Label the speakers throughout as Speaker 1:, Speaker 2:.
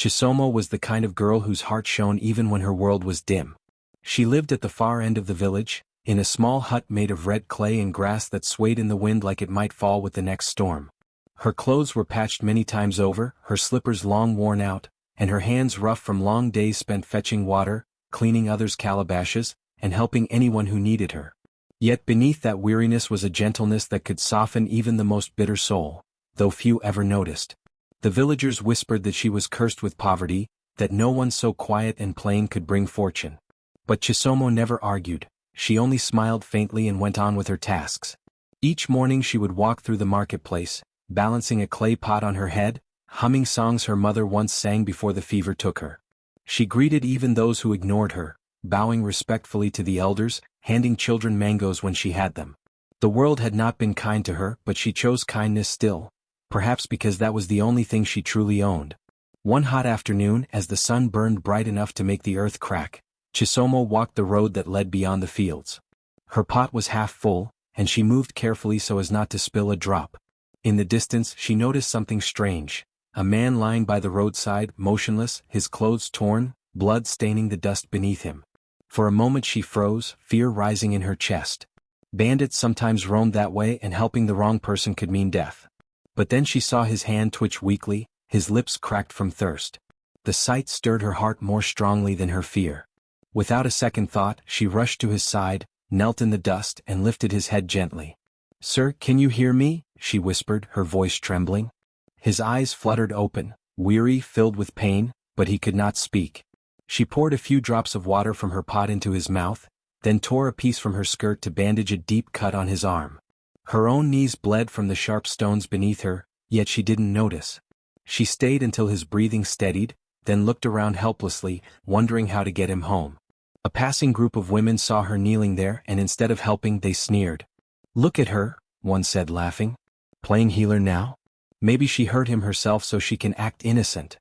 Speaker 1: Chisomo was the kind of girl whose heart shone even when her world was dim. She lived at the far end of the village, in a small hut made of red clay and grass that swayed in the wind like it might fall with the next storm. Her clothes were patched many times over, her slippers long worn out, and her hands rough from long days spent fetching water, cleaning others' calabashes, and helping anyone who needed her. Yet beneath that weariness was a gentleness that could soften even the most bitter soul, though few ever noticed. The villagers whispered that she was cursed with poverty, that no one so quiet and plain could bring fortune. But Chisomo never argued, she only smiled faintly and went on with her tasks. Each morning she would walk through the marketplace, balancing a clay pot on her head, humming songs her mother once sang before the fever took her. She greeted even those who ignored her, bowing respectfully to the elders, handing children mangoes when she had them. The world had not been kind to her, but she chose kindness still, perhaps because that was the only thing she truly owned. One hot afternoon, as the sun burned bright enough to make the earth crack, Chisomo walked the road that led beyond the fields. Her pot was half full, and she moved carefully so as not to spill a drop. In the distance she noticed something strange, a man lying by the roadside, motionless, his clothes torn, blood staining the dust beneath him. For a moment she froze, fear rising in her chest. Bandits sometimes roamed that way and helping the wrong person could mean death. But then she saw his hand twitch weakly, his lips cracked from thirst. The sight stirred her heart more strongly than her fear. Without a second thought, she rushed to his side, knelt in the dust and lifted his head gently. "Sir, can you hear me?" she whispered, her voice trembling. His eyes fluttered open, weary, filled with pain, but he could not speak. She poured a few drops of water from her pot into his mouth, then tore a piece from her skirt to bandage a deep cut on his arm. Her own knees bled from the sharp stones beneath her, yet she didn't notice. She stayed until his breathing steadied, then looked around helplessly, wondering how to get him home. A passing group of women saw her kneeling there and instead of helping they sneered. "Look at her," one said laughing. "Playing healer now? Maybe she hurt him herself so she can act innocent."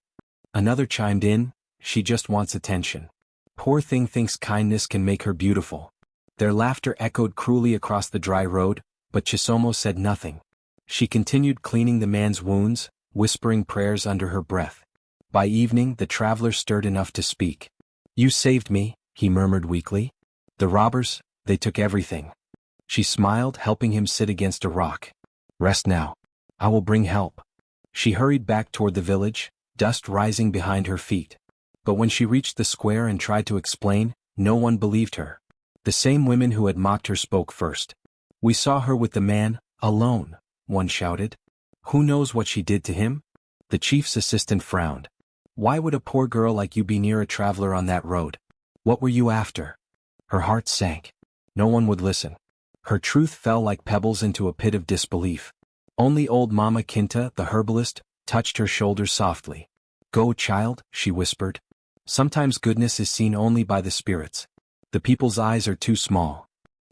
Speaker 1: Another chimed in, "She just wants attention. Poor thing thinks kindness can make her beautiful." Their laughter echoed cruelly across the dry road, but Chisomo said nothing. She continued cleaning the man's wounds, whispering prayers under her breath. By evening the traveler stirred enough to speak. "You saved me," he murmured weakly. "The robbers, they took everything." She smiled, helping him sit against a rock. "Rest now. I will bring help." She hurried back toward the village, dust rising behind her feet. But when she reached the square and tried to explain, no one believed her. The same women who had mocked her spoke first. "We saw her with the man, alone," one shouted. "Who knows what she did to him?" The chief's assistant frowned. "Why would a poor girl like you be near a traveler on that road? What were you after?" Her heart sank. No one would listen. Her truth fell like pebbles into a pit of disbelief. Only old Mama Kinta, the herbalist, touched her shoulder softly. "Go, child," she whispered. "Sometimes goodness is seen only by the spirits. The people's eyes are too small."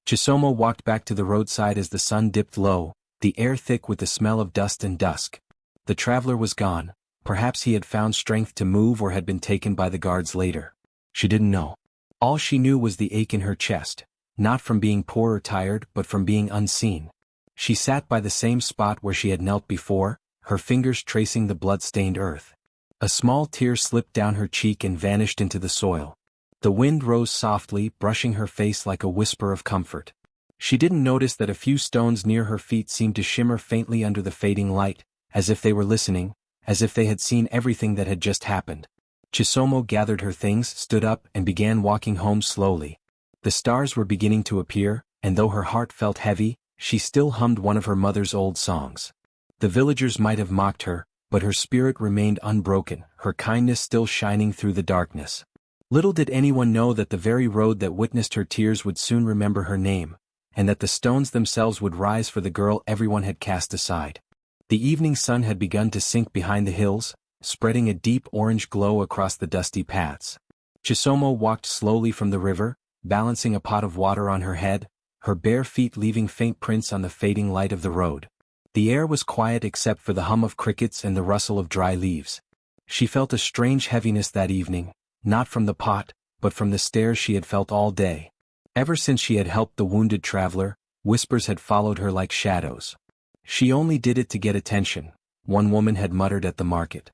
Speaker 1: Chisomo walked back to the roadside as the sun dipped low, the air thick with the smell of dust and dusk. The traveler was gone. Perhaps he had found strength to move or had been taken by the guards later. She didn't know. All she knew was the ache in her chest, not from being poor or tired but from being unseen. She sat by the same spot where she had knelt before, her fingers tracing the blood-stained earth. A small tear slipped down her cheek and vanished into the soil. The wind rose softly, brushing her face like a whisper of comfort. She didn't notice that a few stones near her feet seemed to shimmer faintly under the fading light, as if they were listening, as if they had seen everything that had just happened. Chisomo gathered her things, stood up, and began walking home slowly. The stars were beginning to appear, and though her heart felt heavy, she still hummed one of her mother's old songs. The villagers might have mocked her, but her spirit remained unbroken, her kindness still shining through the darkness. Little did anyone know that the very road that witnessed her tears would soon remember her name, and that the stones themselves would rise for the girl everyone had cast aside. The evening sun had begun to sink behind the hills, spreading a deep orange glow across the dusty paths. Chisomo walked slowly from the river, balancing a pot of water on her head, her bare feet leaving faint prints on the fading light of the road. The air was quiet except for the hum of crickets and the rustle of dry leaves. She felt a strange heaviness that evening, not from the pot, but from the stares she had felt all day. Ever since she had helped the wounded traveler, whispers had followed her like shadows. "She only did it to get attention," one woman had muttered at the market.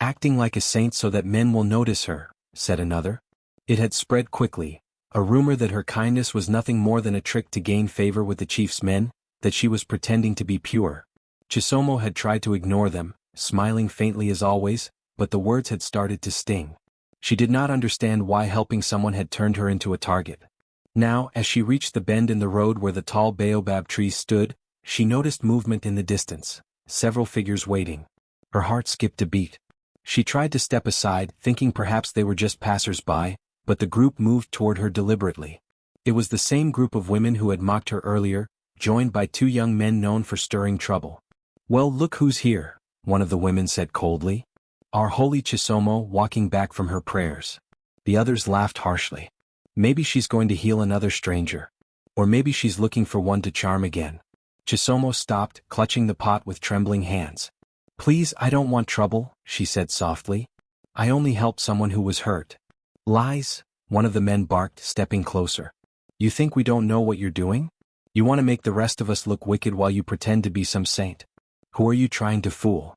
Speaker 1: Acting like a saint so that men will notice her, said another. It had spread quickly, a rumor that her kindness was nothing more than a trick to gain favor with the chief's men, that she was pretending to be pure. Chisomo had tried to ignore them, smiling faintly as always, but the words had started to sting. She did not understand why helping someone had turned her into a target. Now, as she reached the bend in the road where the tall baobab trees stood, she noticed movement in the distance, several figures waiting. Her heart skipped a beat. She tried to step aside, thinking perhaps they were just passers-by, but the group moved toward her deliberately. It was the same group of women who had mocked her earlier, joined by two young men known for stirring trouble. "Well, look who's here," one of the women said coldly. "Our holy Chisomo walking back from her prayers." The others laughed harshly. "Maybe she's going to heal another stranger. Or maybe she's looking for one to charm again." Chisomo stopped, clutching the pot with trembling hands. "Please, I don't want trouble," she said softly. "I only helped someone who was hurt." "Lies," one of the men barked, stepping closer. "You think we don't know what you're doing? You want to make the rest of us look wicked while you pretend to be some saint. Who are you trying to fool?"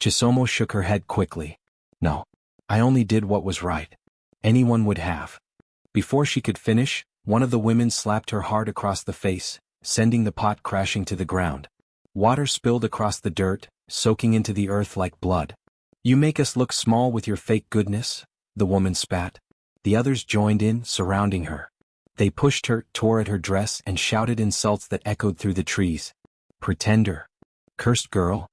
Speaker 1: Chisomo shook her head quickly. "No. I only did what was right. Anyone would have." Before she could finish, one of the women slapped her hard across the face, sending the pot crashing to the ground. Water spilled across the dirt, soaking into the earth like blood. "You make us look small with your fake goodness," the woman spat. The others joined in, surrounding her. They pushed her, tore at her dress, and shouted insults that echoed through the trees. "Pretender. Cursed girl.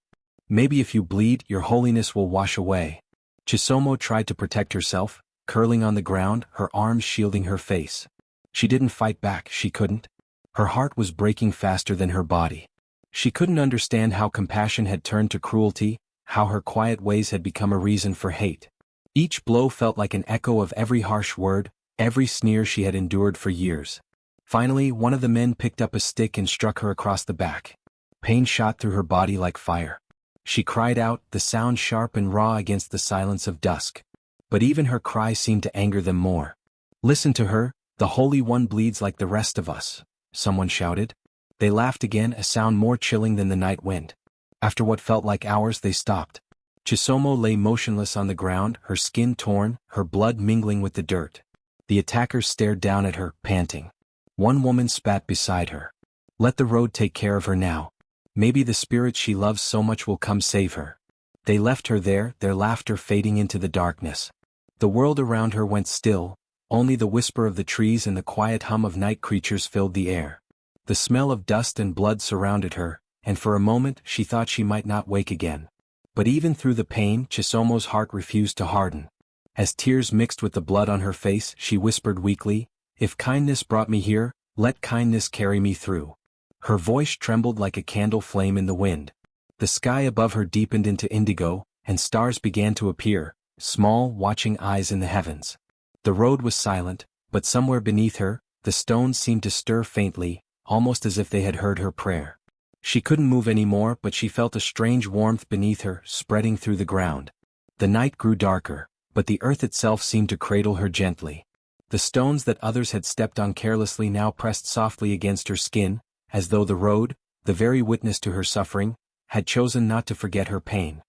Speaker 1: Maybe if you bleed, your holiness will wash away." Chisomo tried to protect herself, curling on the ground, her arms shielding her face. She didn't fight back, she couldn't. Her heart was breaking faster than her body. She couldn't understand how compassion had turned to cruelty, how her quiet ways had become a reason for hate. Each blow felt like an echo of every harsh word, every sneer she had endured for years. Finally, one of the men picked up a stick and struck her across the back. Pain shot through her body like fire. She cried out, the sound sharp and raw against the silence of dusk. But even her cry seemed to anger them more. "Listen to her, the Holy One bleeds like the rest of us," someone shouted. They laughed again, a sound more chilling than the night wind. After what felt like hours, they stopped. Chisomo lay motionless on the ground, her skin torn, her blood mingling with the dirt. The attackers stared down at her, panting. One woman spat beside her. "Let the road take care of her now. Maybe the spirit she loves so much will come save her." They left her there, their laughter fading into the darkness. The world around her went still, only the whisper of the trees and the quiet hum of night creatures filled the air. The smell of dust and blood surrounded her, and for a moment she thought she might not wake again. But even through the pain, Chisomo's heart refused to harden. As tears mixed with the blood on her face, she whispered weakly, "If kindness brought me here, let kindness carry me through." Her voice trembled like a candle flame in the wind. The sky above her deepened into indigo, and stars began to appear, small, watching eyes in the heavens. The road was silent, but somewhere beneath her, the stones seemed to stir faintly, almost as if they had heard her prayer. She couldn't move anymore, but she felt a strange warmth beneath her, spreading through the ground. The night grew darker, but the earth itself seemed to cradle her gently. The stones that others had stepped on carelessly now pressed softly against her skin, as though the road, the very witness to her suffering, had chosen not to forget her pain.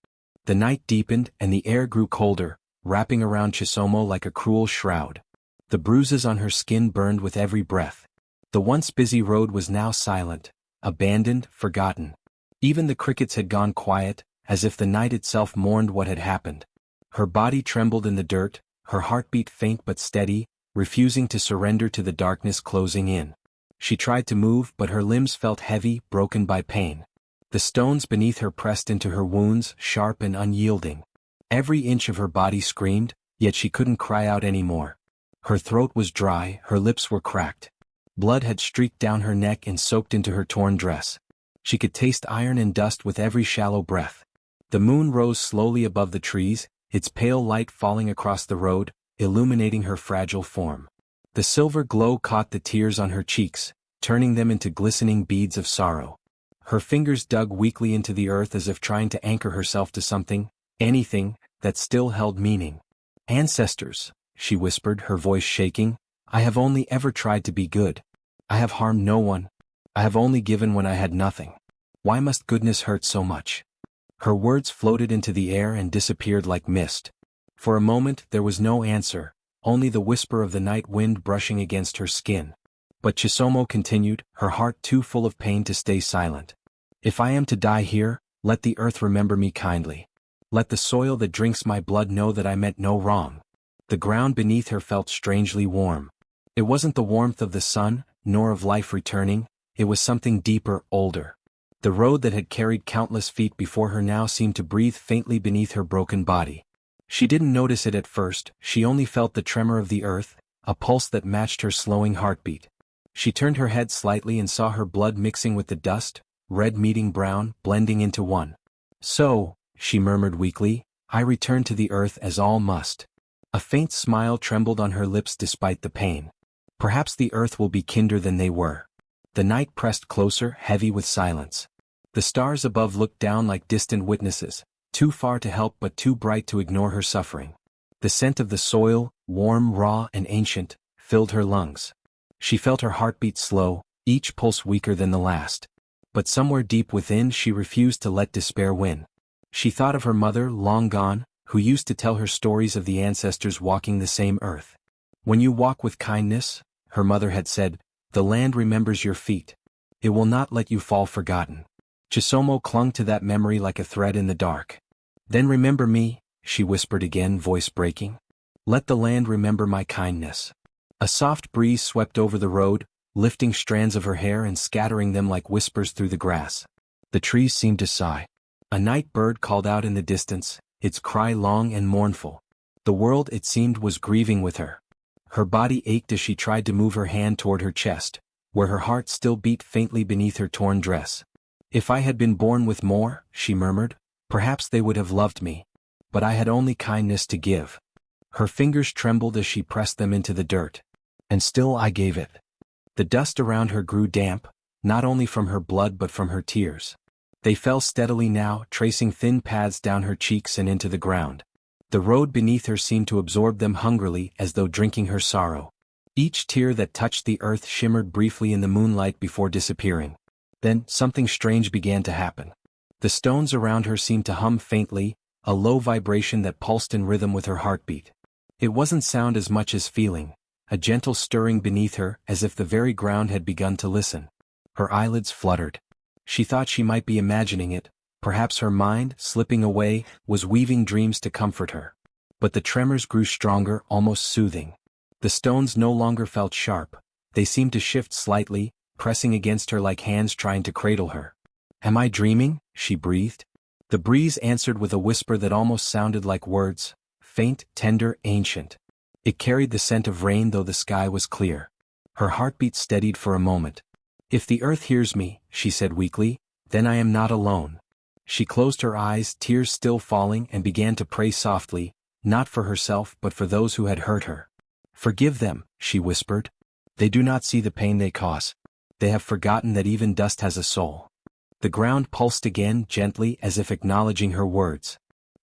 Speaker 1: The night deepened, and the air grew colder, wrapping around Chisomo like a cruel shroud. The bruises on her skin burned with every breath. The once busy road was now silent, abandoned, forgotten. Even the crickets had gone quiet, as if the night itself mourned what had happened. Her body trembled in the dirt, her heart beat faint but steady, refusing to surrender to the darkness closing in. She tried to move, but her limbs felt heavy, broken by pain. The stones beneath her pressed into her wounds, sharp and unyielding. Every inch of her body screamed, yet she couldn't cry out anymore. Her throat was dry, her lips were cracked. Blood had streaked down her neck and soaked into her torn dress. She could taste iron and dust with every shallow breath. The moon rose slowly above the trees, its pale light falling across the road, illuminating her fragile form. The silver glow caught the tears on her cheeks, turning them into glistening beads of sorrow. Her fingers dug weakly into the earth as if trying to anchor herself to something, anything, that still held meaning. "Ancestors," she whispered, her voice shaking, "I have only ever tried to be good. I have harmed no one. I have only given when I had nothing. Why must goodness hurt so much?" Her words floated into the air and disappeared like mist. For a moment there was no answer, only the whisper of the night wind brushing against her skin. But Chisomo continued, her heart too full of pain to stay silent. If I am to die here, let the earth remember me kindly. Let the soil that drinks my blood know that I meant no wrong. The ground beneath her felt strangely warm. It wasn't the warmth of the sun, nor of life returning, it was something deeper, older. The road that had carried countless feet before her now seemed to breathe faintly beneath her broken body. She didn't notice it at first, she only felt the tremor of the earth, a pulse that matched her slowing heartbeat. She turned her head slightly and saw her blood mixing with the dust, red meeting brown, blending into one. So, she murmured weakly, I return to the earth as all must. A faint smile trembled on her lips despite the pain. Perhaps the earth will be kinder than they were. The night pressed closer, heavy with silence. The stars above looked down like distant witnesses, too far to help but too bright to ignore her suffering. The scent of the soil, warm, raw, and ancient, filled her lungs. She felt her heartbeat slow, each pulse weaker than the last. But somewhere deep within she refused to let despair win. She thought of her mother, long gone, who used to tell her stories of the ancestors walking the same earth. When you walk with kindness, her mother had said, the land remembers your feet. It will not let you fall forgotten. Chisomo clung to that memory like a thread in the dark. Then remember me, she whispered again, voice breaking. Let the land remember my kindness. A soft breeze swept over the road, lifting strands of her hair and scattering them like whispers through the grass. The trees seemed to sigh. A night bird called out in the distance, its cry long and mournful. The world, it seemed, was grieving with her. Her body ached as she tried to move her hand toward her chest, where her heart still beat faintly beneath her torn dress. If I had been born with more, she murmured, perhaps they would have loved me. But I had only kindness to give. Her fingers trembled as she pressed them into the dirt. And still I gave it. The dust around her grew damp, not only from her blood but from her tears. They fell steadily now, tracing thin paths down her cheeks and into the ground. The road beneath her seemed to absorb them hungrily as though drinking her sorrow. Each tear that touched the earth shimmered briefly in the moonlight before disappearing. Then, something strange began to happen. The stones around her seemed to hum faintly, a low vibration that pulsed in rhythm with her heartbeat. It wasn't sound as much as feeling, a gentle stirring beneath her as if the very ground had begun to listen. Her eyelids fluttered. She thought she might be imagining it, perhaps her mind, slipping away, was weaving dreams to comfort her. But the tremors grew stronger, almost soothing. The stones no longer felt sharp, they seemed to shift slightly, pressing against her like hands trying to cradle her. Am I dreaming? She breathed. The breeze answered with a whisper that almost sounded like words, faint, tender, ancient. It carried the scent of rain though the sky was clear. Her heartbeat steadied for a moment. If the earth hears me, she said weakly, then I am not alone. She closed her eyes, tears still falling, and began to pray softly, not for herself but for those who had hurt her. Forgive them, she whispered. They do not see the pain they cause. They have forgotten that even dust has a soul. The ground pulsed again, gently, as if acknowledging her words.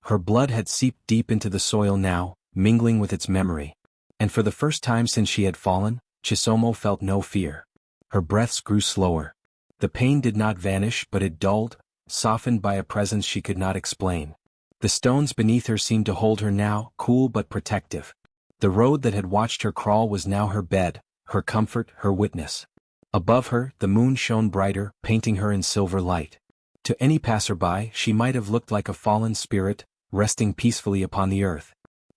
Speaker 1: Her blood had seeped deep into the soil now, mingling with its memory. And for the first time since she had fallen, Chisomo felt no fear. Her breaths grew slower. The pain did not vanish but it dulled, softened by a presence she could not explain. The stones beneath her seemed to hold her now, cool but protective. The road that had watched her crawl was now her bed, her comfort, her witness. Above her, the moon shone brighter, painting her in silver light. To any passerby, she might have looked like a fallen spirit, resting peacefully upon the earth.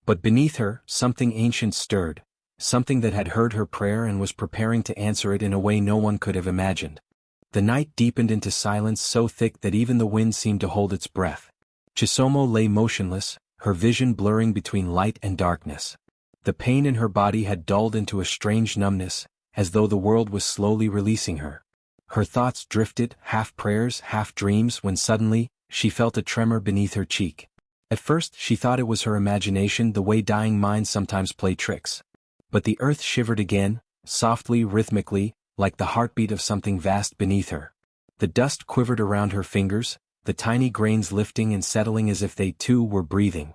Speaker 1: But beneath her, something ancient stirred, something that had heard her prayer and was preparing to answer it in a way no one could have imagined. The night deepened into silence so thick that even the wind seemed to hold its breath. Chisomo lay motionless, her vision blurring between light and darkness. The pain in her body had dulled into a strange numbness, as though the world was slowly releasing her. Her thoughts drifted, half prayers, half dreams, when suddenly, she felt a tremor beneath her cheek. At first she thought it was her imagination, the way dying minds sometimes play tricks. But the earth shivered again, softly, rhythmically, like the heartbeat of something vast beneath her. The dust quivered around her fingers, the tiny grains lifting and settling as if they too were breathing.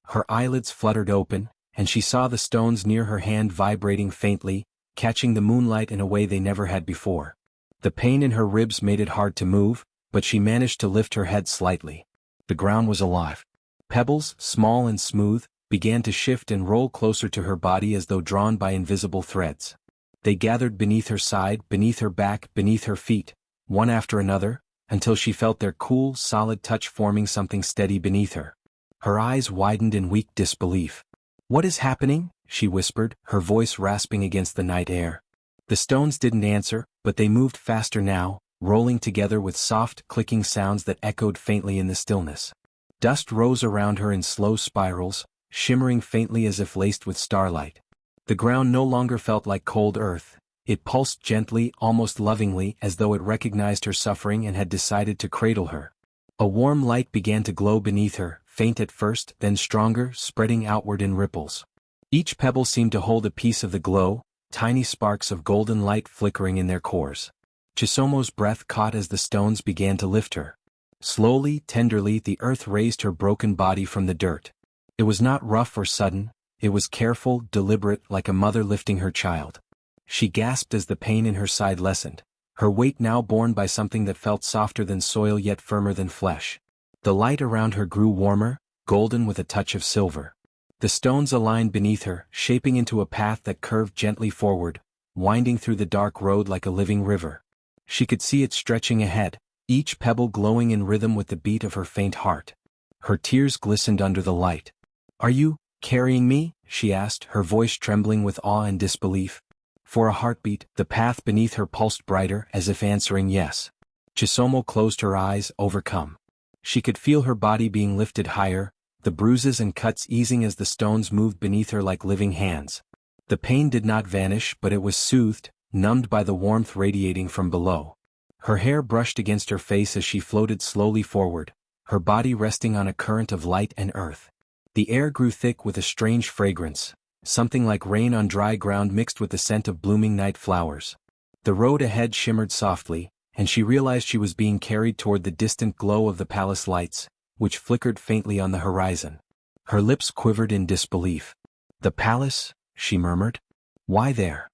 Speaker 1: Her eyelids fluttered open, and she saw the stones near her hand vibrating faintly, catching the moonlight in a way they never had before. The pain in her ribs made it hard to move, but she managed to lift her head slightly. The ground was alive. Pebbles, small and smooth, began to shift and roll closer to her body as though drawn by invisible threads. They gathered beneath her side, beneath her back, beneath her feet, one after another, until she felt their cool, solid touch forming something steady beneath her. Her eyes widened in weak disbelief. "What is happening?" she whispered, her voice rasping against the night air. The stones didn't answer, but they moved faster now, rolling together with soft, clicking sounds that echoed faintly in the stillness. Dust rose around her in slow spirals, shimmering faintly as if laced with starlight. The ground no longer felt like cold earth. It pulsed gently, almost lovingly, as though it recognized her suffering and had decided to cradle her. A warm light began to glow beneath her, faint at first, then stronger, spreading outward in ripples. Each pebble seemed to hold a piece of the glow, tiny sparks of golden light flickering in their cores. Chisomo's breath caught as the stones began to lift her. Slowly, tenderly, the earth raised her broken body from the dirt. It was not rough or sudden, it was careful, deliberate, like a mother lifting her child. She gasped as the pain in her side lessened, her weight now borne by something that felt softer than soil yet firmer than flesh. The light around her grew warmer, golden with a touch of silver. The stones aligned beneath her, shaping into a path that curved gently forward, winding through the dark road like a living river. She could see it stretching ahead, each pebble glowing in rhythm with the beat of her faint heart. Her tears glistened under the light. "Are you carrying me?" she asked, her voice trembling with awe and disbelief. For a heartbeat, the path beneath her pulsed brighter, as if answering yes. Chisomo closed her eyes, overcome. She could feel her body being lifted higher, the bruises and cuts easing as the stones moved beneath her like living hands. The pain did not vanish, but it was soothed, numbed by the warmth radiating from below. Her hair brushed against her face as she floated slowly forward, her body resting on a current of light and earth. The air grew thick with a strange fragrance, something like rain on dry ground mixed with the scent of blooming night flowers. The road ahead shimmered softly, and she realized she was being carried toward the distant glow of the palace lights, which flickered faintly on the horizon. Her lips quivered in disbelief. "The palace?" she murmured. "Why there?"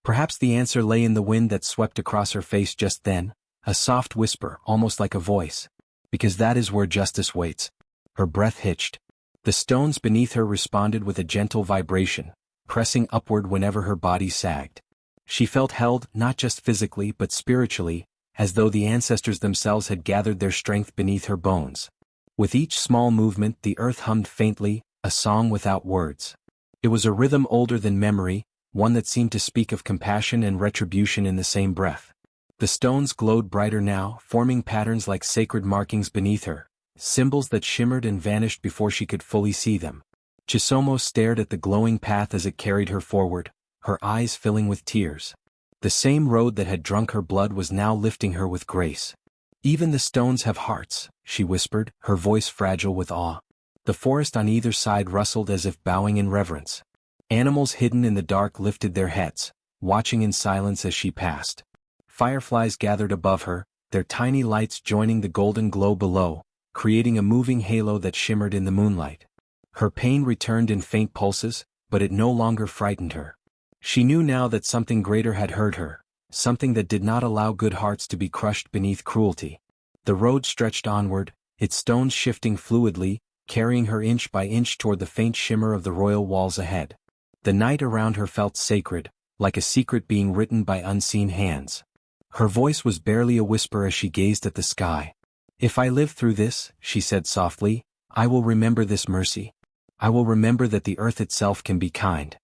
Speaker 1: Perhaps the answer lay in the wind that swept across her face just then, a soft whisper, almost like a voice. "Because that is where justice waits." Her breath hitched. The stones beneath her responded with a gentle vibration, pressing upward whenever her body sagged. She felt held, not just physically but spiritually, as though the ancestors themselves had gathered their strength beneath her bones. With each small movement the earth hummed faintly, a song without words. It was a rhythm older than memory, one that seemed to speak of compassion and retribution in the same breath. The stones glowed brighter now, forming patterns like sacred markings beneath her, symbols that shimmered and vanished before she could fully see them. Chisomo stared at the glowing path as it carried her forward, her eyes filling with tears. The same road that had drunk her blood was now lifting her with grace. "Even the stones have hearts," she whispered, her voice fragile with awe. The forest on either side rustled as if bowing in reverence. Animals hidden in the dark lifted their heads, watching in silence as she passed. Fireflies gathered above her, their tiny lights joining the golden glow below, creating a moving halo that shimmered in the moonlight. Her pain returned in faint pulses, but it no longer frightened her. She knew now that something greater had heard her, something that did not allow good hearts to be crushed beneath cruelty. The road stretched onward, its stones shifting fluidly, carrying her inch by inch toward the faint shimmer of the royal walls ahead. The night around her felt sacred, like a secret being written by unseen hands. Her voice was barely a whisper as she gazed at the sky. "If I live through this," she said softly, "I will remember this mercy. I will remember that the earth itself can be kind."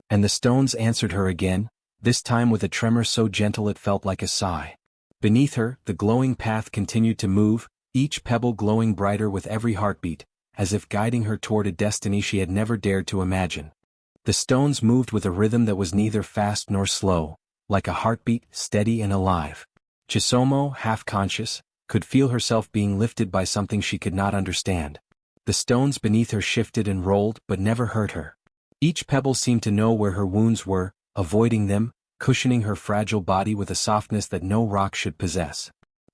Speaker 1: And the stones answered her again, this time with a tremor so gentle it felt like a sigh. Beneath her, the glowing path continued to move, each pebble glowing brighter with every heartbeat, as if guiding her toward a destiny she had never dared to imagine. The stones moved with a rhythm that was neither fast nor slow, like a heartbeat, steady and alive. Chisomo, half-conscious, could feel herself being lifted by something she could not understand. The stones beneath her shifted and rolled but never hurt her. Each pebble seemed to know where her wounds were, avoiding them, cushioning her fragile body with a softness that no rock should possess.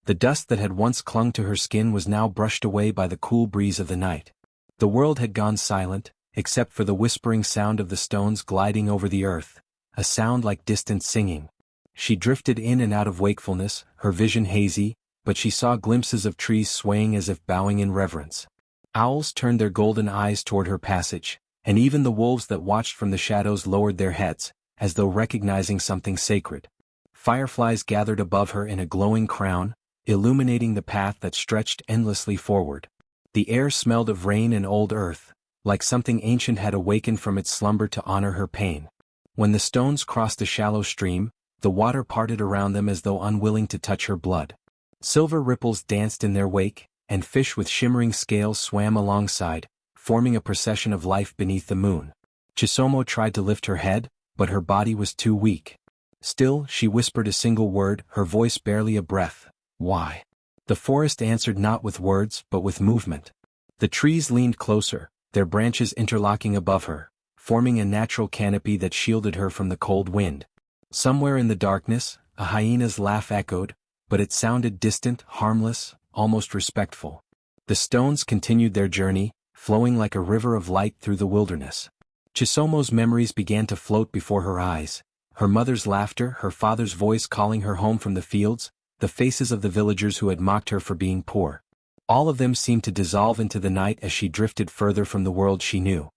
Speaker 1: The dust that had once clung to her skin was now brushed away by the cool breeze of the night. The world had gone silent, except for the whispering sound of the stones gliding over the earth, a sound like distant singing. She drifted in and out of wakefulness, her vision hazy, but she saw glimpses of trees swaying as if bowing in reverence. Owls turned their golden eyes toward her passage, and even the wolves that watched from the shadows lowered their heads, as though recognizing something sacred. Fireflies gathered above her in a glowing crown, illuminating the path that stretched endlessly forward. The air smelled of rain and old earth, like something ancient had awakened from its slumber to honor her pain. When the stones crossed a shallow stream, the water parted around them as though unwilling to touch her blood. Silver ripples danced in their wake, and fish with shimmering scales swam alongside, forming a procession of life beneath the moon. Chisomo tried to lift her head, but her body was too weak. Still, she whispered a single word, her voice barely a breath. Why? The forest answered not with words but with movement. The trees leaned closer, their branches interlocking above her, forming a natural canopy that shielded her from the cold wind. Somewhere in the darkness, a hyena's laugh echoed, but it sounded distant, harmless, almost respectful. The stones continued their journey, flowing like a river of light through the wilderness. Chisomo's memories began to float before her eyes. Her mother's laughter, her father's voice calling her home from the fields, the faces of the villagers who had mocked her for being poor. All of them seemed to dissolve into the night as she drifted further from the world she knew.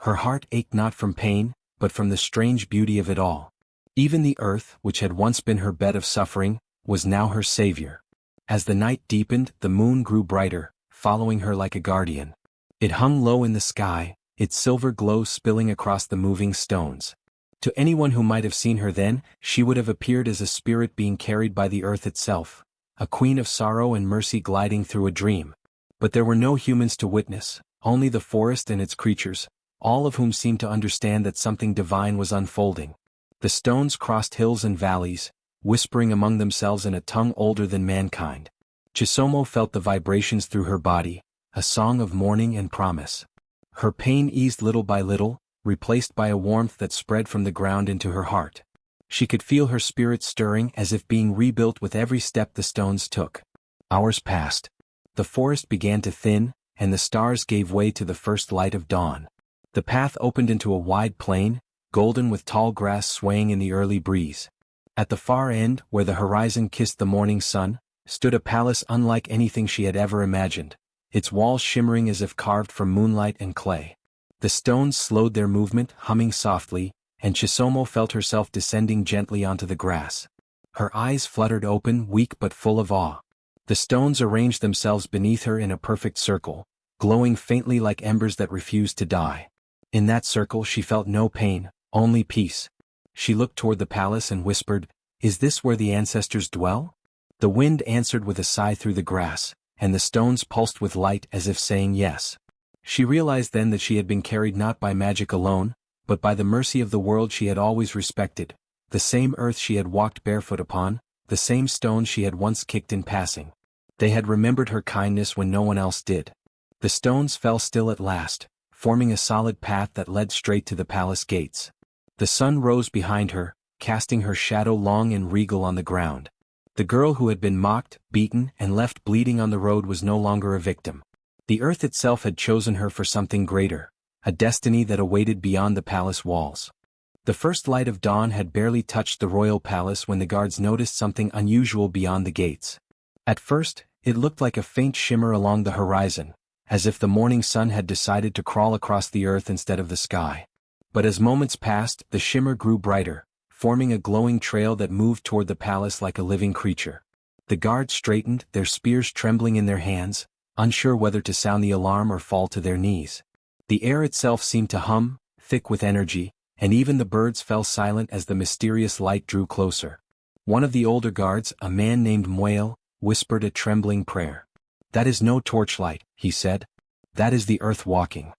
Speaker 1: Her heart ached not from pain, but from the strange beauty of it all. Even the earth, which had once been her bed of suffering, was now her savior. As the night deepened, the moon grew brighter, following her like a guardian. It hung low in the sky, its silver glow spilling across the moving stones. To anyone who might have seen her then, she would have appeared as a spirit being carried by the earth itself, a queen of sorrow and mercy gliding through a dream. But there were no humans to witness, only the forest and its creatures, all of whom seemed to understand that something divine was unfolding. The stones crossed hills and valleys, whispering among themselves in a tongue older than mankind. Chisomo felt the vibrations through her body, a song of mourning and promise. Her pain eased little by little, replaced by a warmth that spread from the ground into her heart. She could feel her spirit stirring as if being rebuilt with every step the stones took. Hours passed. The forest began to thin, and the stars gave way to the first light of dawn. The path opened into a wide plain, golden with tall grass swaying in the early breeze. At the far end, where the horizon kissed the morning sun, stood a palace unlike anything she had ever imagined, its walls shimmering as if carved from moonlight and clay. The stones slowed their movement, humming softly, and Chisomo felt herself descending gently onto the grass. Her eyes fluttered open, weak but full of awe. The stones arranged themselves beneath her in a perfect circle, glowing faintly like embers that refused to die. In that circle she felt no pain, only peace. She looked toward the palace and whispered, "Is this where the ancestors dwell?" The wind answered with a sigh through the grass, and the stones pulsed with light as if saying yes. She realized then that she had been carried not by magic alone, but by the mercy of the world she had always respected, the same earth she had walked barefoot upon, the same stones she had once kicked in passing. They had remembered her kindness when no one else did. The stones fell still at last, forming a solid path that led straight to the palace gates. The sun rose behind her, casting her shadow long and regal on the ground. The girl who had been mocked, beaten, and left bleeding on the road was no longer a victim. The earth itself had chosen her for something greater, a destiny that awaited beyond the palace walls. The first light of dawn had barely touched the royal palace when the guards noticed something unusual beyond the gates. At first, it looked like a faint shimmer along the horizon, as if the morning sun had decided to crawl across the earth instead of the sky. But as moments passed, the shimmer grew brighter, forming a glowing trail that moved toward the palace like a living creature. The guards straightened, their spears trembling in their hands, unsure whether to sound the alarm or fall to their knees. The air itself seemed to hum, thick with energy, and even the birds fell silent as the mysterious light drew closer. One of the older guards, a man named Muel, whispered a trembling prayer. "That is no torchlight," he said. "That is the earth walking."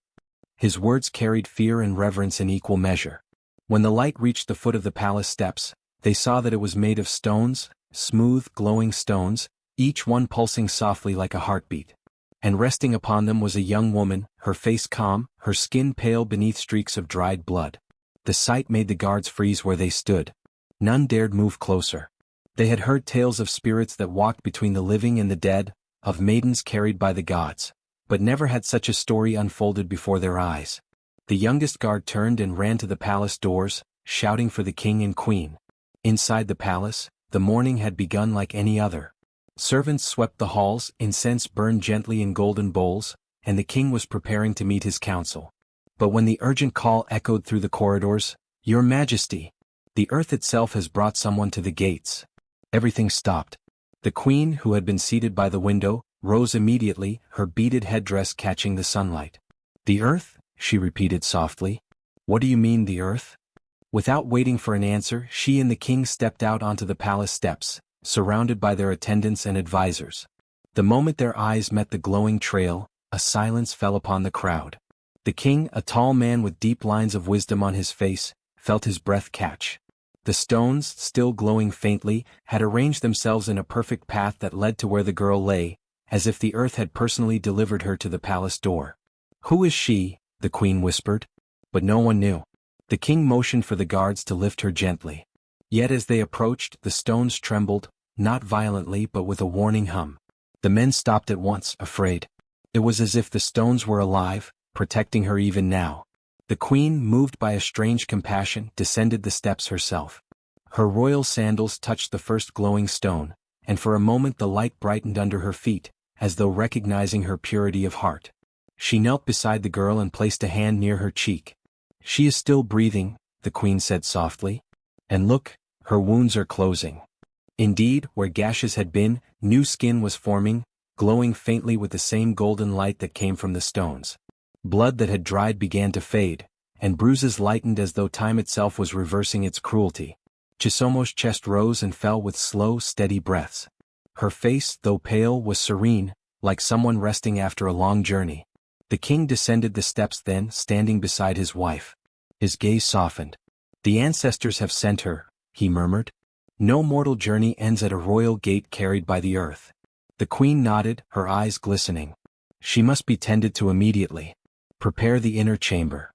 Speaker 1: His words carried fear and reverence in equal measure. When the light reached the foot of the palace steps, they saw that it was made of stones, smooth, glowing stones, each one pulsing softly like a heartbeat. And resting upon them was a young woman, her face calm, her skin pale beneath streaks of dried blood. The sight made the guards freeze where they stood. None dared move closer. They had heard tales of spirits that walked between the living and the dead, of maidens carried by the gods, but never had such a story unfolded before their eyes. The youngest guard turned and ran to the palace doors, shouting for the king and queen. Inside the palace, the morning had begun like any other. Servants swept the halls, incense burned gently in golden bowls, and the king was preparing to meet his council. But when the urgent call echoed through the corridors, "Your Majesty! The earth itself has brought someone to the gates," everything stopped. The queen, who had been seated by the window, rose immediately, her beaded headdress catching the sunlight. "The earth?" she repeated softly. "What do you mean, the earth?" Without waiting for an answer, she and the king stepped out onto the palace steps, surrounded by their attendants and advisors. The moment their eyes met the glowing trail, a silence fell upon the crowd. The king, a tall man with deep lines of wisdom on his face, felt his breath catch. The stones, still glowing faintly, had arranged themselves in a perfect path that led to where the girl lay, as if the earth had personally delivered her to the palace door. "Who is she?" the queen whispered. But no one knew. The king motioned for the guards to lift her gently. Yet as they approached, the stones trembled, not violently but with a warning hum. The men stopped at once, afraid. It was as if the stones were alive, protecting her even now. The queen, moved by a strange compassion, descended the steps herself. Her royal sandals touched the first glowing stone, and for a moment the light brightened under her feet, as though recognizing her purity of heart. She knelt beside the girl and placed a hand near her cheek. "She is still breathing," the queen said softly. "And look, her wounds are closing." Indeed, where gashes had been, new skin was forming, glowing faintly with the same golden light that came from the stones. Blood that had dried began to fade, and bruises lightened as though time itself was reversing its cruelty. Chisomo's chest rose and fell with slow, steady breaths. Her face, though pale, was serene, like someone resting after a long journey. The king descended the steps then, standing beside his wife. His gaze softened. "The ancestors have sent her," he murmured. "No mortal journey ends at a royal gate carried by the earth." The queen nodded, her eyes glistening. "She must be tended to immediately. Prepare the inner chamber."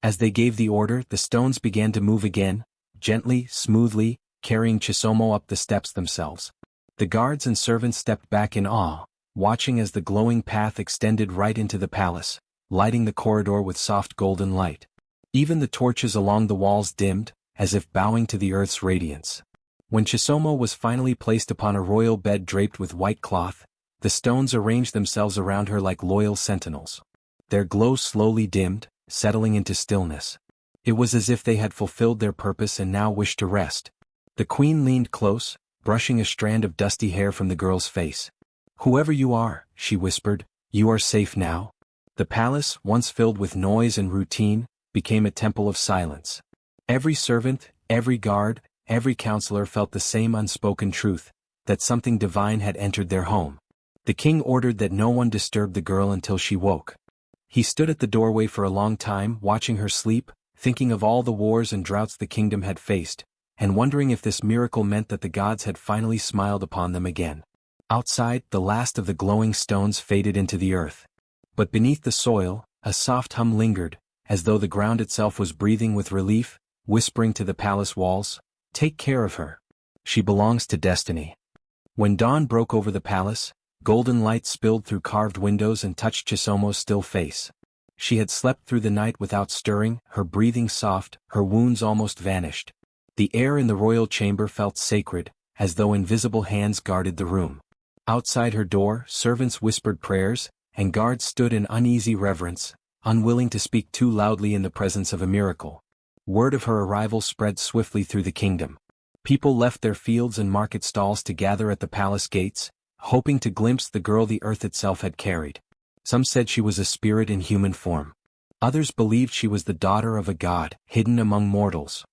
Speaker 1: As they gave the order, the stones began to move again, gently, smoothly, carrying Chisomo up the steps themselves. The guards and servants stepped back in awe, watching as the glowing path extended right into the palace, lighting the corridor with soft golden light. Even the torches along the walls dimmed, as if bowing to the earth's radiance. When Chisomo was finally placed upon a royal bed draped with white cloth, the stones arranged themselves around her like loyal sentinels. Their glow slowly dimmed, settling into stillness. It was as if they had fulfilled their purpose and now wished to rest. The queen leaned close, brushing a strand of dusty hair from the girl's face. "Whoever you are," she whispered, "you are safe now." The palace, once filled with noise and routine, became a temple of silence. Every servant, every guard, every counselor felt the same unspoken truth, that something divine had entered their home. The king ordered that no one disturb the girl until she woke. He stood at the doorway for a long time, watching her sleep, thinking of all the wars and droughts the kingdom had faced, and wondering if this miracle meant that the gods had finally smiled upon them again. Outside, the last of the glowing stones faded into the earth. But beneath the soil, a soft hum lingered, as though the ground itself was breathing with relief, whispering to the palace walls, "Take care of her. She belongs to destiny." When dawn broke over the palace, golden light spilled through carved windows and touched Chisomo's still face. She had slept through the night without stirring, her breathing soft, her wounds almost vanished. The air in the royal chamber felt sacred, as though invisible hands guarded the room. Outside her door, servants whispered prayers, and guards stood in uneasy reverence, unwilling to speak too loudly in the presence of a miracle. Word of her arrival spread swiftly through the kingdom. People left their fields and market stalls to gather at the palace gates, hoping to glimpse the girl the earth itself had carried. Some said she was a spirit in human form. Others believed she was the daughter of a god, hidden among mortals.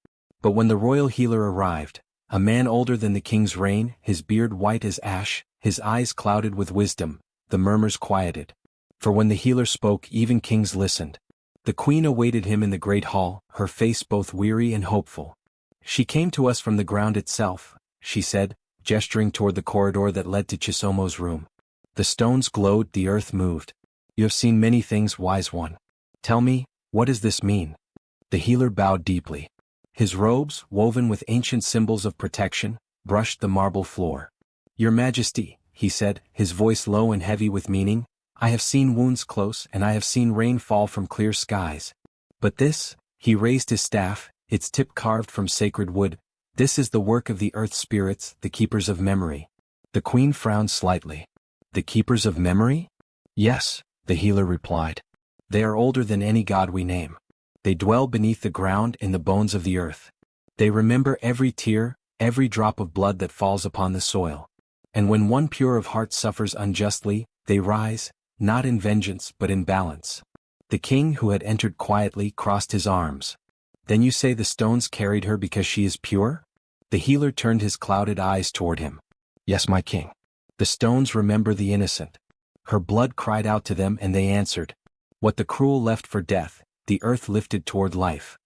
Speaker 1: But when the royal healer arrived, a man older than the king's reign, his beard white as ash, his eyes clouded with wisdom, the murmurs quieted. For when the healer spoke, even kings listened. The queen awaited him in the great hall, her face both weary and hopeful. "She came to us from the ground itself," she said, gesturing toward the corridor that led to Chisomo's room. The stones glowed, the earth moved. "You have seen many things, wise one. Tell me, what does this mean?" The healer bowed deeply. His robes, woven with ancient symbols of protection, brushed the marble floor. "Your Majesty," he said, his voice low and heavy with meaning, "I have seen wounds close and I have seen rain fall from clear skies. But this," he raised his staff, its tip carved from sacred wood, "this is the work of the earth spirits, the keepers of memory. The queen frowned slightly. The keepers of memory? Yes, the healer replied. They are older than any god we name. They dwell beneath the ground in the bones of the earth. They remember every tear, every drop of blood that falls upon the soil. And when one pure of heart suffers unjustly, they rise, not in vengeance but in balance. The king, who had entered quietly, crossed his arms. Then you say the stones carried her because she is pure? The healer turned his clouded eyes toward him. Yes, my king. The stones remember the innocent. Her blood cried out to them and they answered. What the cruel left for death, the earth lifted toward life.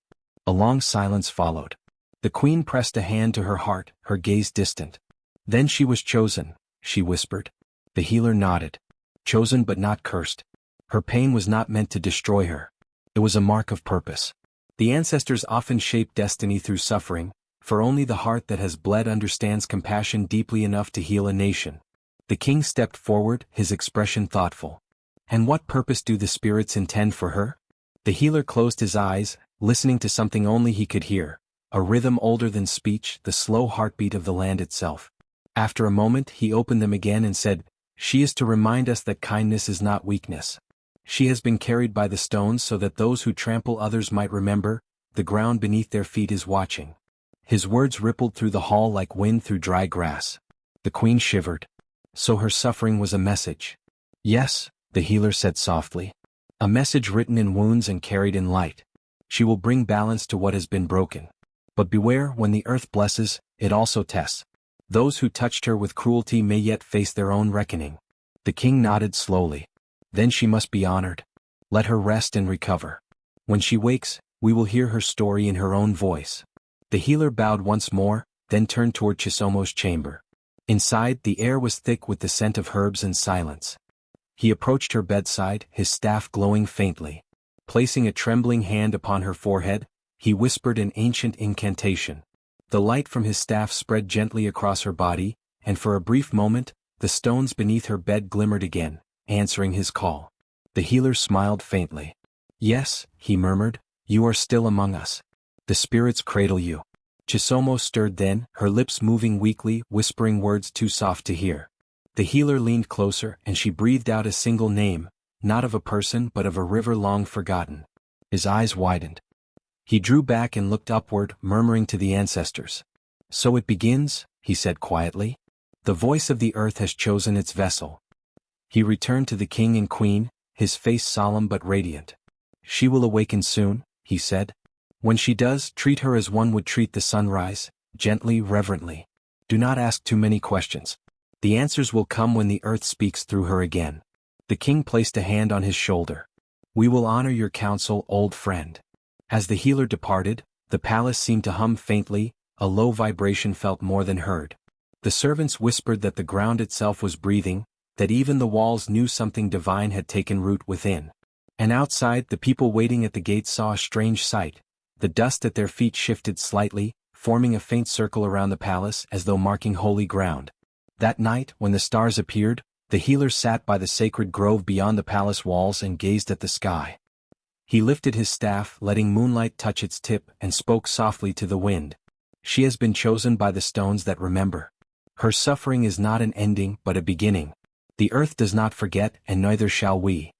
Speaker 1: A long silence followed. The queen pressed a hand to her heart, her gaze distant. Then she was chosen, she whispered. The healer nodded. Chosen but not cursed. Her pain was not meant to destroy her. It was a mark of purpose. The ancestors often shape destiny through suffering, for only the heart that has bled understands compassion deeply enough to heal a nation. The king stepped forward, his expression thoughtful. And what purpose do the spirits intend for her? The healer closed his eyes, listening to something only he could hear. A rhythm older than speech, the slow heartbeat of the land itself. After a moment he opened them again and said, She is to remind us that kindness is not weakness. She has been carried by the stones so that those who trample others might remember, the ground beneath their feet is watching. His words rippled through the hall like wind through dry grass. The queen shivered. So her suffering was a message. Yes, the healer said softly. A message written in wounds and carried in light. She will bring balance to what has been broken. But beware, when the earth blesses, it also tests. Those who touched her with cruelty may yet face their own reckoning. The king nodded slowly. Then she must be honored. Let her rest and recover. When she wakes, we will hear her story in her own voice. The healer bowed once more, then turned toward Chisomo's chamber. Inside, the air was thick with the scent of herbs and silence. He approached her bedside, his staff glowing faintly. Placing a trembling hand upon her forehead, he whispered an ancient incantation. The light from his staff spread gently across her body, and for a brief moment, the stones beneath her bed glimmered again, answering his call. The healer smiled faintly. Yes, he murmured, you are still among us. The spirits cradle you. Chisomo stirred then, her lips moving weakly, whispering words too soft to hear. The healer leaned closer and she breathed out a single name, not of a person but of a river long forgotten. His eyes widened. He drew back and looked upward, murmuring to the ancestors. So it begins, he said quietly. The voice of the earth has chosen its vessel. He returned to the king and queen, his face solemn but radiant. She will awaken soon, he said. When she does, treat her as one would treat the sunrise, gently, reverently. Do not ask too many questions. The answers will come when the earth speaks through her again. The king placed a hand on his shoulder. We will honor your counsel, old friend. As the healer departed, the palace seemed to hum faintly, a low vibration felt more than heard. The servants whispered that the ground itself was breathing, that even the walls knew something divine had taken root within. And outside, the people waiting at the gate saw a strange sight. The dust at their feet shifted slightly, forming a faint circle around the palace as though marking holy ground. That night, when the stars appeared, the healer sat by the sacred grove beyond the palace walls and gazed at the sky. He lifted his staff, letting moonlight touch its tip, and spoke softly to the wind. She has been chosen by the stones that remember. Her suffering is not an ending but a beginning. The earth does not forget, and neither shall we.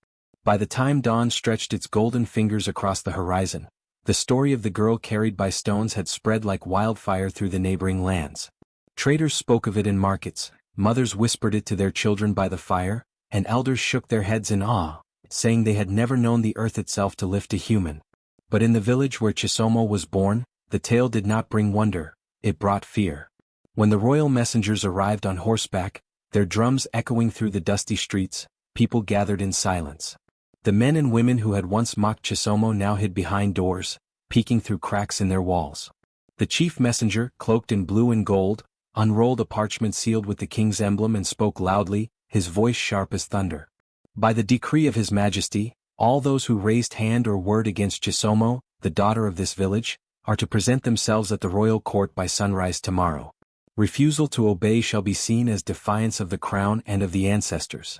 Speaker 1: By the time dawn stretched its golden fingers across the horizon, the story of the girl carried by stones had spread like wildfire through the neighboring lands. Traders spoke of it in markets, mothers whispered it to their children by the fire, and elders shook their heads in awe, saying they had never known the earth itself to lift a human. But in the village where Chisomo was born, the tale did not bring wonder, it brought fear. When the royal messengers arrived on horseback, their drums echoing through the dusty streets, people gathered in silence. The men and women who had once mocked Chisomo now hid behind doors, peeking through cracks in their walls. The chief messenger, cloaked in blue and gold, unrolled a parchment sealed with the king's emblem and spoke loudly, his voice sharp as thunder. By the decree of His Majesty, all those who raised hand or word against Chisomo, the daughter of this village, are to present themselves at the royal court by sunrise tomorrow. Refusal to obey shall be seen as defiance of the crown and of the ancestors.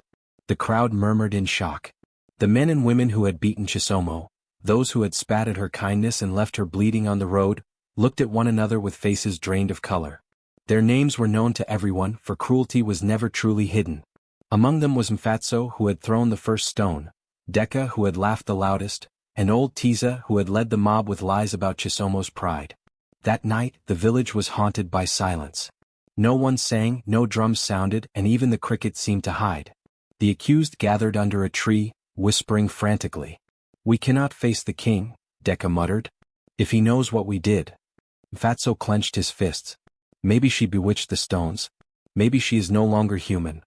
Speaker 1: The crowd murmured in shock. The men and women who had beaten Chisomo, those who had spat at her kindness and left her bleeding on the road, looked at one another with faces drained of color. Their names were known to everyone, for cruelty was never truly hidden. Among them was Mfatso, who had thrown the first stone, Deka, who had laughed the loudest, and old Tiza, who had led the mob with lies about Chisomo's pride. That night, the village was haunted by silence. No one sang, no drums sounded, and even the crickets seemed to hide. The accused gathered under a tree, whispering frantically. "We cannot face the king," Deka muttered. "If he knows what we did." Mfatso clenched his fists. Maybe she bewitched the stones. Maybe she is no longer human.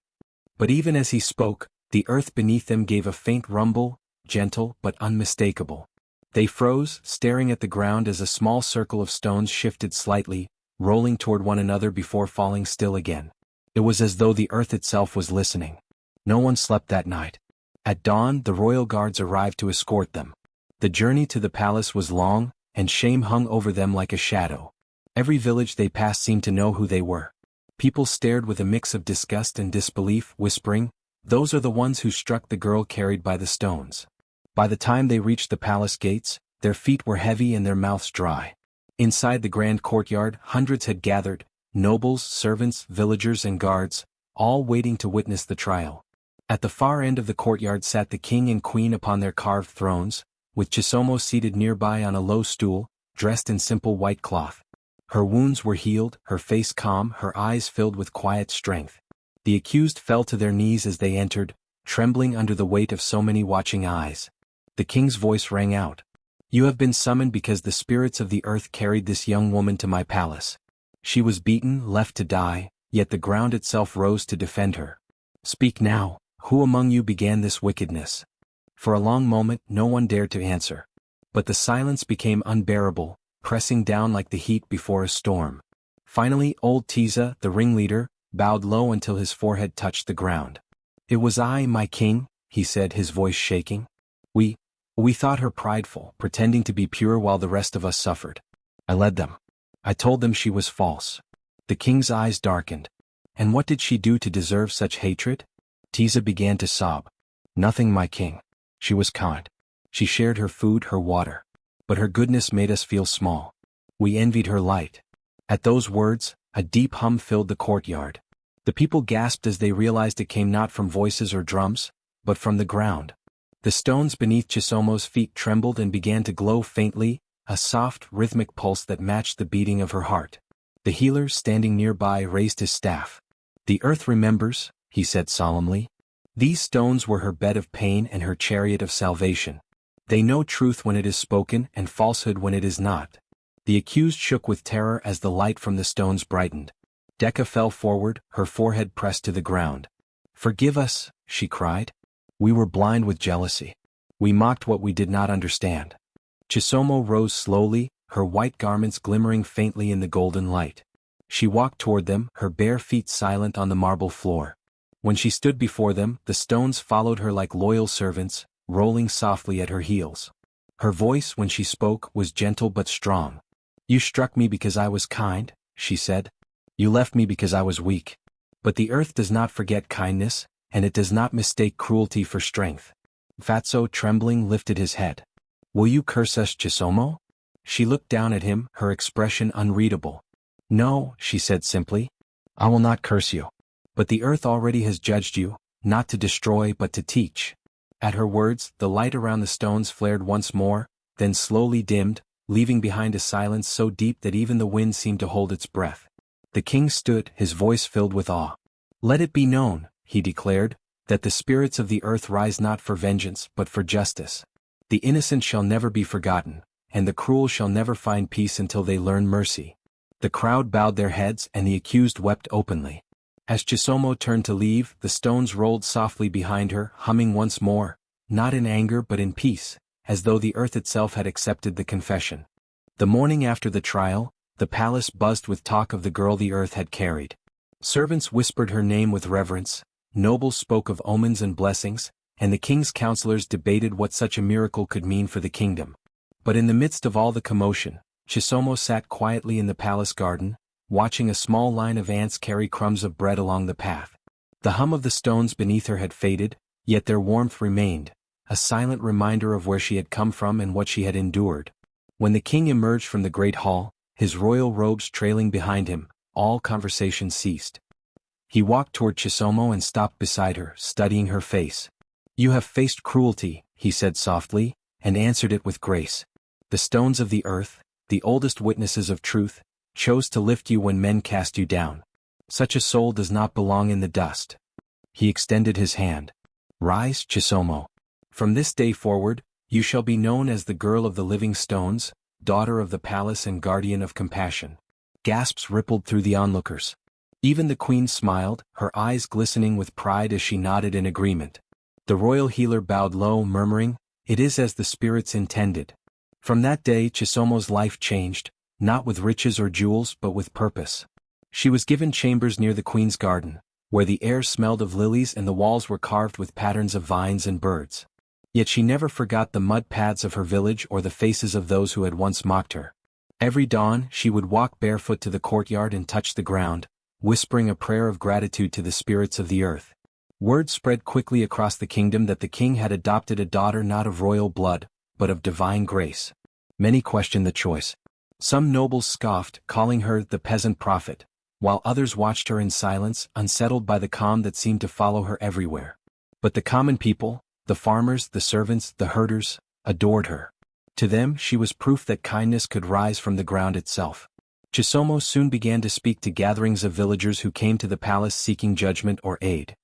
Speaker 1: But even as he spoke, the earth beneath them gave a faint rumble, gentle but unmistakable. They froze, staring at the ground as a small circle of stones shifted slightly, rolling toward one another before falling still again. It was as though the earth itself was listening. No one slept that night. At dawn, the royal guards arrived to escort them. The journey to the palace was long, and shame hung over them like a shadow. Every village they passed seemed to know who they were. People stared with a mix of disgust and disbelief, whispering, "Those are the ones who struck the girl carried by the stones." By the time they reached the palace gates, their feet were heavy and their mouths dry. Inside the grand courtyard, hundreds had gathered, nobles, servants, villagers and guards, all waiting to witness the trial. At the far end of the courtyard sat the king and queen upon their carved thrones, with Chisomo seated nearby on a low stool, dressed in simple white cloth. Her wounds were healed, her face calm, her eyes filled with quiet strength. The accused fell to their knees as they entered, trembling under the weight of so many watching eyes. The king's voice rang out. "You have been summoned because the spirits of the earth carried this young woman to my palace. She was beaten, left to die, yet the ground itself rose to defend her. Speak now, who among you began this wickedness?" For a long moment no one dared to answer. But the silence became unbearable, pressing down like the heat before a storm. Finally old Tiza, the ringleader, bowed low until his forehead touched the ground. "It was I, my king," he said, his voice shaking. We thought her prideful, pretending to be pure while the rest of us suffered. I led them. I told them she was false." The king's eyes darkened. "And what did she do to deserve such hatred?" Tiza began to sob. "Nothing, my king. She was kind. She shared her food, her water. But her goodness made us feel small. We envied her light." At those words, a deep hum filled the courtyard. The people gasped as they realized it came not from voices or drums, but from the ground. The stones beneath Chisomo's feet trembled and began to glow faintly, a soft, rhythmic pulse that matched the beating of her heart. The healer, standing nearby, raised his staff. "The earth remembers," he said solemnly. "These stones were her bed of pain and her chariot of salvation. They know truth when it is spoken and falsehood when it is not." The accused shook with terror as the light from the stones brightened. Deka fell forward, her forehead pressed to the ground. "Forgive us," she cried. "We were blind with jealousy. We mocked what we did not understand." Chisomo rose slowly, her white garments glimmering faintly in the golden light. She walked toward them, her bare feet silent on the marble floor. When she stood before them, the stones followed her like loyal servants, rolling softly at her heels. Her voice, when she spoke, was gentle but strong. "You struck me because I was kind," she said. "You left me because I was weak. But the earth does not forget kindness, and it does not mistake cruelty for strength." Fatso, trembling, lifted his head. "Will you curse us, Chisomo?" She looked down at him, her expression unreadable. "No," she said simply. "I will not curse you. But the earth already has judged you, not to destroy but to teach." At her words, the light around the stones flared once more, then slowly dimmed, leaving behind a silence so deep that even the wind seemed to hold its breath. The king stood, his voice filled with awe. "Let it be known," he declared, "that the spirits of the earth rise not for vengeance but for justice. The innocent shall never be forgotten, and the cruel shall never find peace until they learn mercy." The crowd bowed their heads and the accused wept openly. As Chisomo turned to leave, the stones rolled softly behind her, humming once more, not in anger but in peace, as though the earth itself had accepted the confession. The morning after the trial, the palace buzzed with talk of the girl the earth had carried. Servants whispered her name with reverence, nobles spoke of omens and blessings, and the king's counselors debated what such a miracle could mean for the kingdom. But in the midst of all the commotion, Chisomo sat quietly in the palace garden, watching a small line of ants carry crumbs of bread along the path. The hum of the stones beneath her had faded, yet their warmth remained, a silent reminder of where she had come from and what she had endured. When the king emerged from the great hall, his royal robes trailing behind him, all conversation ceased. He walked toward Chisomo and stopped beside her, studying her face. "You have faced cruelty," he said softly, and answered it with grace. "The stones of the earth, the oldest witnesses of truth, chose to lift you when men cast you down. Such a soul does not belong in the dust." He extended his hand. "Rise, Chisomo. From this day forward, you shall be known as the girl of the living stones, daughter of the palace and guardian of compassion." Gasps rippled through the onlookers. Even the queen smiled, her eyes glistening with pride as she nodded in agreement. The royal healer bowed low, murmuring, "It is as the spirits intended." From that day Chisomo's life changed, not with riches or jewels but with purpose. She was given chambers near the queen's garden, where the air smelled of lilies and the walls were carved with patterns of vines and birds. Yet she never forgot the mud paths of her village or the faces of those who had once mocked her. Every dawn she would walk barefoot to the courtyard and touch the ground, whispering a prayer of gratitude to the spirits of the earth. Word spread quickly across the kingdom that the king had adopted a daughter not of royal blood, but of divine grace. Many questioned the choice. Some nobles scoffed, calling her the peasant prophet, while others watched her in silence, unsettled by the calm that seemed to follow her everywhere. But the common people, the farmers, the servants, the herders, adored her. To them she was proof that kindness could rise from the ground itself. Chisomo soon began to speak to gatherings of villagers who came to the palace seeking judgment or aid.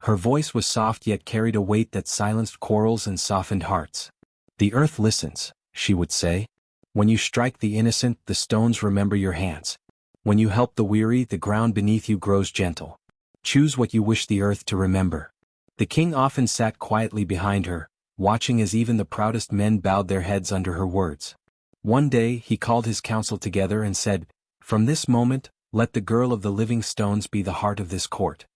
Speaker 1: Her voice was soft yet carried a weight that silenced quarrels and softened hearts. "The earth listens," she would say. "When you strike the innocent, the stones remember your hands. When you help the weary, the ground beneath you grows gentle. Choose what you wish the earth to remember." The king often sat quietly behind her, watching as even the proudest men bowed their heads under her words. One day he called his council together and said, "From this moment, let the girl of the living stones be the heart of this court.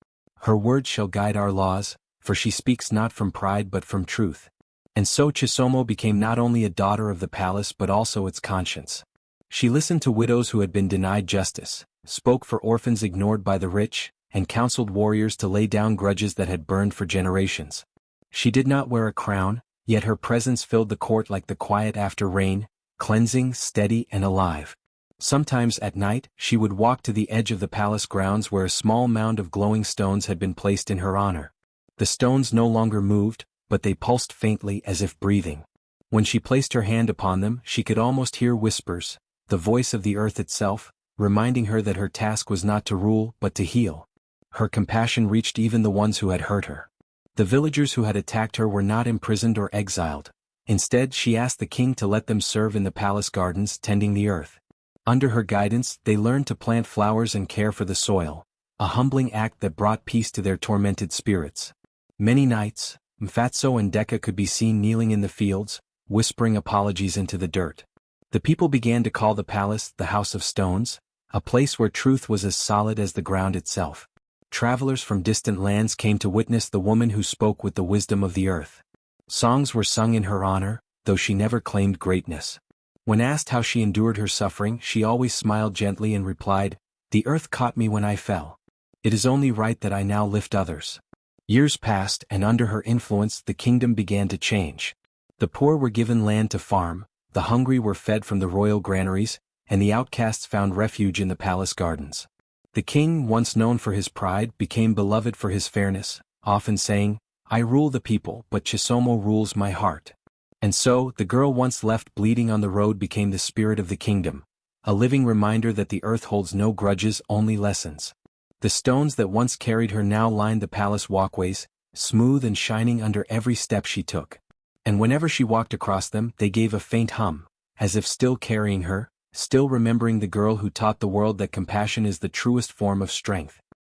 Speaker 1: Her words shall guide our laws, for she speaks not from pride but from truth." And so Chisomo became not only a daughter of the palace but also its conscience. She listened to widows who had been denied justice, spoke for orphans ignored by the rich, and counseled warriors to lay down grudges that had burned for generations. She did not wear a crown, yet her presence filled the court like the quiet after rain, cleansing, steady, and alive. Sometimes at night, she would walk to the edge of the palace grounds where a small mound of glowing stones had been placed in her honor. The stones no longer moved, but they pulsed faintly as if breathing. When she placed her hand upon them, she could almost hear whispers, the voice of the earth itself, reminding her that her task was not to rule but to heal. Her compassion reached even the ones who had hurt her. The villagers who had attacked her were not imprisoned or exiled. Instead, she asked the king to let them serve in the palace gardens, tending the earth. Under her guidance, they learned to plant flowers and care for the soil, a humbling act that brought peace to their tormented spirits. Many nights, Mfatso and Deka could be seen kneeling in the fields, whispering apologies into the dirt. The people began to call the palace the House of Stones, a place where truth was as solid as the ground itself. Travelers from distant lands came to witness the woman who spoke with the wisdom of the earth. Songs were sung in her honor, though she never claimed greatness. When asked how she endured her suffering, she always smiled gently and replied, "The earth caught me when I fell. It is only right that I now lift others." Years passed, and under her influence the kingdom began to change. The poor were given land to farm, the hungry were fed from the royal granaries, and the outcasts found refuge in the palace gardens. The king, once known for his pride, became beloved for his fairness, often saying, "I rule the people, but Chisomo rules my heart." And so, the girl once left bleeding on the road became the spirit of the kingdom, a living reminder that the earth holds no grudges, only lessons. The stones that once carried her now lined the palace walkways, smooth and shining under every step she took. And whenever she walked across them, they gave a faint hum, as if still carrying her, still remembering the girl who taught the world that compassion is the truest form of strength.